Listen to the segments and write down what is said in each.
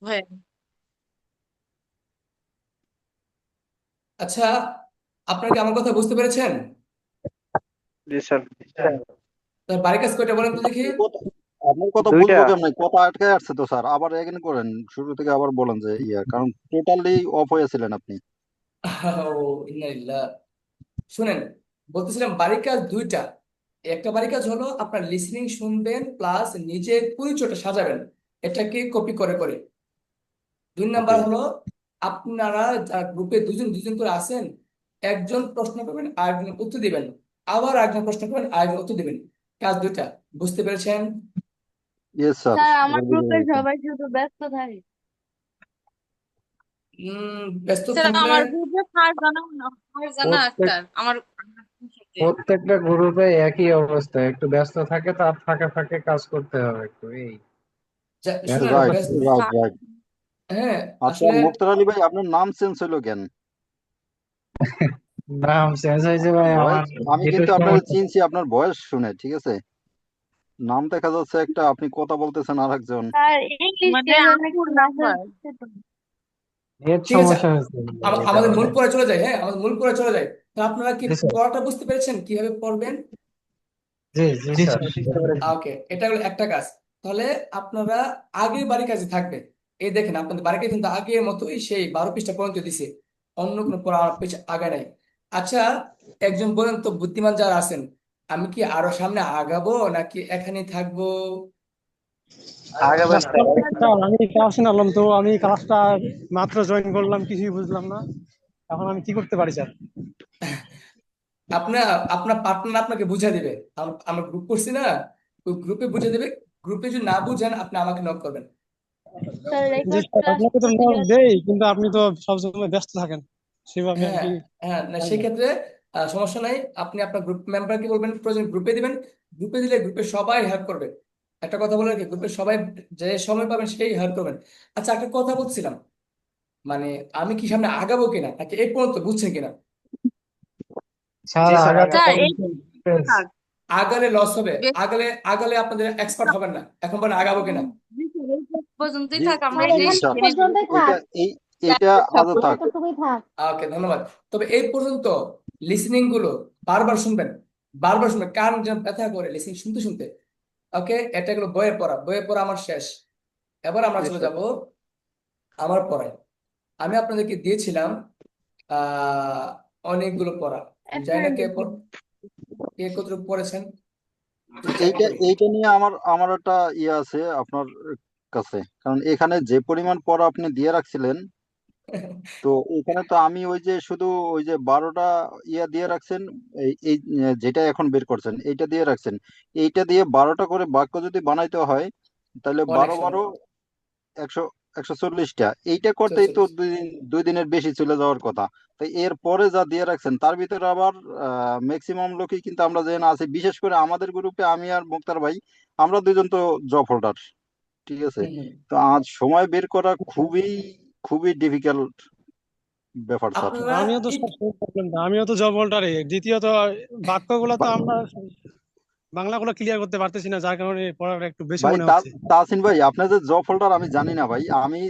হ্যাঁ। আচ্ছা, আপনারা কি আমার কথা বুঝতে পেরেছেন? জি স্যার। তার বাড়ির কাজ কয়টা বলেন তো দেখি। আপনার কথা আপনার কথা দুইটা। বুঝবো কেমন? কথা আটকে আসছে তো স্যার, আবার এগেন করেন, শুরু থেকে আবার বলেন যে কারণ টোটালি অফ হয়েছিলেন আপনি। ও, ইন্নালিল্লাহ। শুনেন, বলতেছিলাম বাড়ির কাজ দুইটা। একটা বাড়ির কাজ হলো আপনার লিসনিং শুনবেন প্লাস নিজের পরিচয়টা সাজাবেন, এটাকে কপি করে করে। দুই নাম্বার ওকে। হলো আপনারা যারা গ্রুপে দুজন দুজন করে আছেন, একজন প্রশ্ন করবেন আরেকজন উত্তর দিবেন, আবার একজন প্রশ্ন করবেন আরেকজন উত্তর দিবেন। কাজ দুইটা। বুঝতে পেরেছেন? ইয়েস স্যার, স্যার আমার এবার বুঝে গ্রুপের গেছে। সবাই শুধু ব্যস্ত থাকে। ব্যস্ত স্যার থাকলে আমার গ্রুপে ফারজানা প্রত্যেক আক্তার আমার সাথে। প্রত্যেকটা গ্রুপে একই অবস্থা, একটু ব্যস্ত থাকে, তার ফাঁকে ফাঁকে কাজ করতে হবে একটু এই শুনেন, ব্যস্ততা। Right, right, right. হ্যাঁ, আচ্ছা আসলে মুক্তার আলী ভাই, আপনার নাম চেঞ্জ হলো কেন? নাম চেঞ্জ হয়েছে ভাই, আমার ভয়েস, আমি একটু কিন্তু আপনার সমস্যা। চিনছি আপনার ভয়েস শুনে, ঠিক আছে? নাম দেখা যাচ্ছে একটা, আপনি কথা বলতেছেন আর একজন। স্যার ইংলিশ মানে কেমন আপুর একটু মেসেজ নাম্বার। নেট ঠিক আছে। সমস্যা হয়েছে এই আমাদের কারণে। মূল পড়ায় চলে যায়। হ্যাঁ, আমাদের মূল পড়ায় চলে যায়। তো আপনারা কি জি স্যার। পড়াটা বুঝতে পেরেছেন কিভাবে পড়বেন? জি জি জি স্যার, স্যার। বুঝতে পেরেছি। ওকে, এটা হলো একটা কাজ। তাহলে আপনারা আগের বাড়ির কাজে থাকবেন। এই দেখেন, আপনাদের বাড়িকে কিন্তু আগের মতোই সেই 12 পৃষ্ঠা পর্যন্ত দিছে, অন্য কোনো পড়া পিছ আগে নাই। আচ্ছা, একজন বলেন তো, বুদ্ধিমান যারা আছেন, আমি কি আরো সামনে আগাবো নাকি এখানেই থাকবো? আগাবেন স্যার। স্যার আমি ক্লাস নিলাম তো, আমি ক্লাসটা মাত্র জয়েন করলাম, কিছুই বুঝলাম না। এখন আমি কি করতে পারি স্যার? আপনার আপনার পার্টনার আপনাকে বুঝিয়ে দিবে। আমরা গ্রুপ করছি না, ওই গ্রুপে বুঝিয়ে দেবে। গ্রুপে যদি না বুঝেন আপনি আমাকে নক করবেন। স্যার জি রেকর্ড স্যার, ক্লাস আপনাকে তো তো নোট দিয়ে দেই, কিন্তু আপনি তো সবসময় ব্যস্ত থাকেন, সেভাবে আর হ্যাঁ, কি। হ্যাঁ, না হয় না। সেক্ষেত্রে সমস্যা নাই। আপনি আপনার গ্রুপ মেম্বারকে বলবেন, প্রয়োজন গ্রুপে দিবেন। গ্রুপে দিলে গ্রুপে সবাই হেল্প করবে। একটা কথা বলে রাখি, গ্রুপে সবাই যে সময় পাবেন সেই হেল্প করবেন। আচ্ছা, একটা কথা বলছিলাম, মানে আমি কি সামনে আগাবো কিনা নাকি এই পর্যন্ত বুঝছেন কিনা? স্যার জি স্যার, আগামী আগাবেন। স্যার এই কনফারেন্স। থাক আগালে লস হবে। বেশ। আগালে আগালে আপনাদের এক্সপার্ট হবেন না। এখন বলেন আগাবো কিনা। জি স্যার, এই পর্যন্তই জি, থাক, আমরা স্যার জি এটাই এখানে স্যার, শিখে এই নিব। পর্যন্তই এটা থাক। এই এইটা আজও থাক। এতটুকুই থাক। ওকে, ধন্যবাদ। তবে এই পর্যন্ত লিসনিং গুলো বারবার শুনবেন, বারবার শুনবেন, কান যেন ব্যথা করে লিসনিং শুনতে শুনতে। ওকে, এটা গেলো বইয়ের পড়া। বইয়ের পড়া আমার শেষ। এবার আমরা ইয়েস চলে স্যার। যাব আমার পড়ায়। আমি আপনাদেরকে দিয়েছিলাম আহ অনেকগুলো পড়া। জানি না কে কতটুকু পড়েছেন, একটু চেক এইটা করি। এইটা নিয়ে আমার আমার একটা আছে আপনার কাছে, কারণ এখানে যে পরিমাণ পড়া আপনি দিয়ে রাখছিলেন, তো এখানে তো আমি ওই যে শুধু ওই যে 12টা দিয়ে রাখছেন। এই এই যেটা এখন বের করছেন এইটা দিয়ে রাখছেন। এইটা দিয়ে 12টা করে বাক্য যদি বানাইতে হয়, তাহলে অনেক বারো সময়। বারো 100, 140টা। এইটা করতেই তো 44। 2 দিনের বেশি চলে যাওয়ার কথা। তো এর পরে যা দিয়ে রাখছেন তার ভিতরে আবার ম্যাক্সিমাম লোকই কিন্তু আমরা যেখানে আছি, বিশেষ করে আমাদের গ্রুপে আমি আর মুক্তার ভাই, আমরা দুজন তো জব হোল্ডার, ঠিক আছে? হম, হম। তো আজ সময় বের করা খুবই খুবই ডিফিকাল্ট ব্যাপার স্যার। আপনারা আমিও তো সব প্রবলেম, আমিও তো জব হোল্ডারে। দ্বিতীয়ত বাক্যগুলো তো আমরা বাংলাগুলো ক্লিয়ার করতে পারতেছি না, যার কারণে পড়াটা একটু বেশি ভাই মনে হচ্ছে। তাসিন ভাই, আপনার যে জব হোল্ডার আমি জানি না ভাই, আমি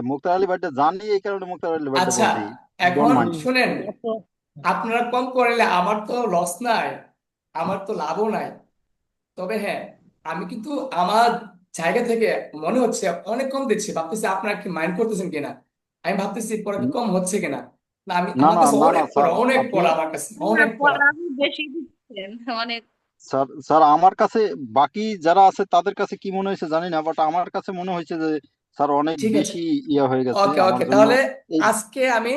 মুক্তার আলী ভাইটা জানি, এই কারণে মুক্তার আলী ভাইটা আচ্ছা, বলছি। ডোন্ট এখন মাইন্ড। শুনেন, আপনারা কম করলে আমার তো লস নাই, আমার তো লাভও নাই। তবে হ্যাঁ, আমি কিন্তু আমার জায়গা থেকে মনে হচ্ছে অনেক কম দিচ্ছি। ভাবতেছি আপনারা কি মাইন্ড করতেছেন কিনা। আমি ভাবতেছি পড়া কি কম হচ্ছে কিনা। না, না আমার না কাছে না না অনেক পড়া, স্যার, অনেক আপনি পড়া, আমার কাছে না অনেক পড়া। পড়া আপনি বেশি দিচ্ছেন অনেক। স্যার স্যার আমার কাছে, বাকি যারা আছে তাদের কাছে কি মনে হয়েছে জানি না, বাট আমার কাছে মনে হয়েছে যে স্যার অনেক ঠিক আছে। বেশি হয়ে গেছে ওকে, আমার ওকে, জন্য। তাহলে এই আজকে আমি,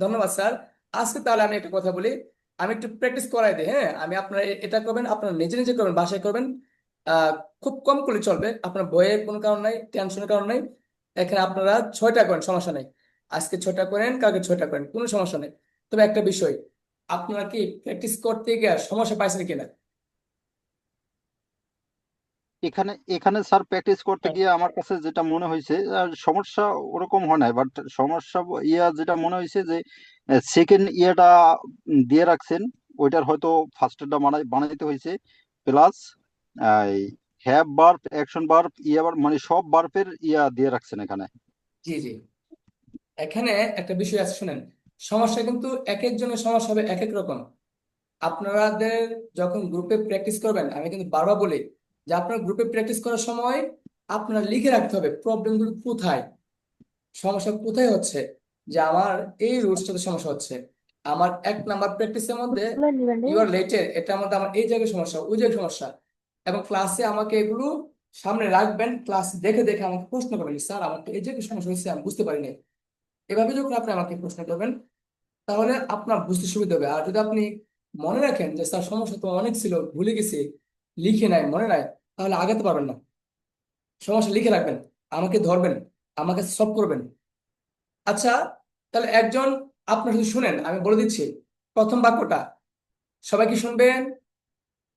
ধন্যবাদ স্যার। আজকে তাহলে আমি একটা কথা বলি, আমি একটু প্র্যাকটিস করাই দিই। হ্যাঁ, আমি আপনার এটা করবেন, আপনার নিজে নিজে করবেন, বাসায় করবেন। আহ খুব কম করলে চলবে, আপনার বইয়ের কোনো কারণ নাই, টেনশনের কারণ নাই। এখানে আপনারা 6টা করেন, সমস্যা নেই। আজকে 6টা করেন, কালকে 6টা করেন, কোনো সমস্যা নেই। তবে একটা বিষয়, আপনারা কি প্র্যাকটিস করতে গিয়ে সমস্যা পাইছেন কিনা? এখানে এখানে স্যার প্র্যাকটিস করতে গিয়ে আমার কাছে যেটা মনে হয়েছে, সমস্যা ওরকম হয় নাই, বাট সমস্যা যেটা মনে হয়েছে যে সেকেন্ড দিয়ে রাখছেন, ওইটার হয়তো ফার্স্টেরটা বানাইতে হয়েছে। Plus have verb, action verb, মানে সব বার্বের দিয়ে রাখছেন এখানে। জি জি, এখানে একটা বিষয় আছে শুনেন, সমস্যা কিন্তু এক একজনের সমস্যা হবে এক এক রকম। আপনাদের যখন গ্রুপে প্র্যাকটিস করবেন, আমি কিন্তু বারবার বলি যে আপনার গ্রুপে প্র্যাকটিস করার সময় আপনার লিখে রাখতে হবে প্রবলেমগুলো কোথায়, সমস্যা কোথায় হচ্ছে, যে আমার এই রুটসটাতে সমস্যা হচ্ছে, আমার 1 নাম্বার প্র্যাকটিসের মধ্যে ইউ আর লেটের এটার মধ্যে আমার এই জায়গায় সমস্যা, ওই জায়গায় সমস্যা, এবং ক্লাসে আমাকে এগুলো সামনে রাখবেন, ক্লাস দেখে দেখে আমাকে প্রশ্ন করবেন, স্যার আমার তো এই জায়গায় সমস্যা হয়েছে আমি বুঝতে পারিনি। এভাবে যখন আপনি আমাকে প্রশ্ন করবেন তাহলে আপনার বুঝতে সুবিধা হবে। আর যদি আপনি মনে রাখেন যে স্যার সমস্যা তো অনেক ছিল, ভুলে গেছি, লিখে নাই, মনে নাই, তাহলে আগাতে পারবেন না। সমস্যা লিখে রাখবেন, আমাকে ধরবেন, আমাকে সলভ করবেন। আচ্ছা, তাহলে একজন, আপনার শুধু শুনেন, আমি বলে দিচ্ছি প্রথম বাক্যটা, সবাই কি শুনবেন?